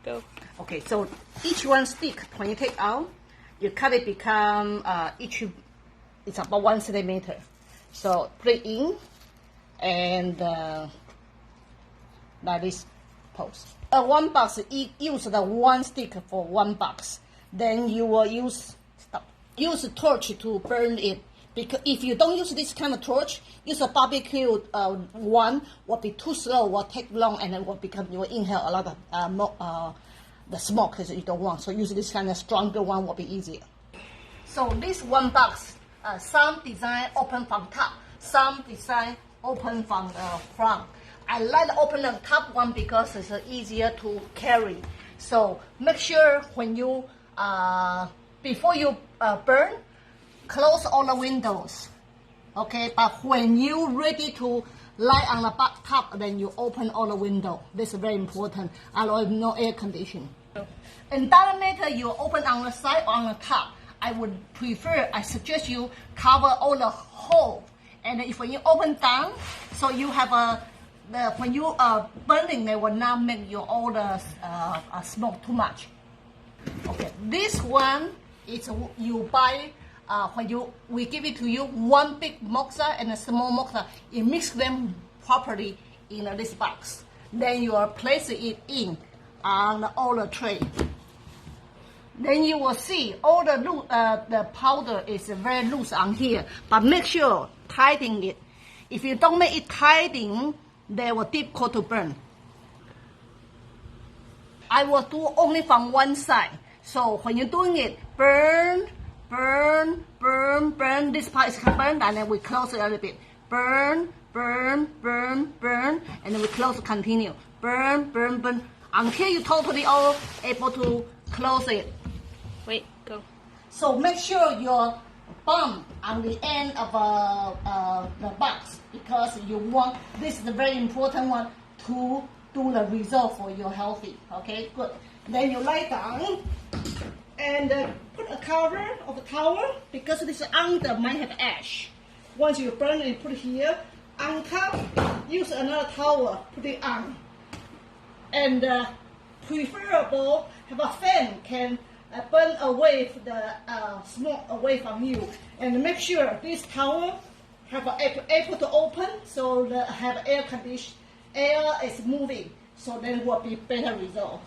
Go. Okay, so each one stick, when you take out, you cut it become, it's about 1 centimeter. So put it in, and like this pose. One box, use the one stick for one box. Then you will use a torch to burn it. Because if you don't use this kind of torch, use a barbecue one, will be too slow, will take long, and then you will inhale a lot of the smoke that you don't want. So use this kind of stronger one will be easier. So this one box, some design open from top, some design open from the front. I like to open the top one because it's easier to carry. So make sure when you before you burn, close all the windows, okay? But when you're ready to light on the top, then you open all the windows. This is very important, otherwise no air conditioning. And doesn't matter you open on the side or on the top. I suggest you cover all the hole. And if when you open down, so you have when you burning, they will not make your all the smoke too much. Okay, this one is you buy. We give it to you, one big moxa and a small moxa. You mix them properly in this box. Then you are placing it in on all the tray. Then you will see all the powder is very loose on here. But make sure tighten it. If you don't make it tighten, they will difficult to burn. I will do only from one side. So when you're doing it, burn. This part is burned, and then we close it a little bit. Burn, and then we close, continue. Burn, until you totally all able to close it. Wait, go. So make sure your bump on the end of the box, because you want, this is a very important one to do the result for your healthy. Okay, good. Then you lie down and put a cover of a towel, because this under might have ash. Once you burn it, put it here. On top, use another towel, put it on. And preferable, have a fan can burn away the smoke away from you. And make sure this towel have able to open, so have air condition, air is moving, so then will be better result.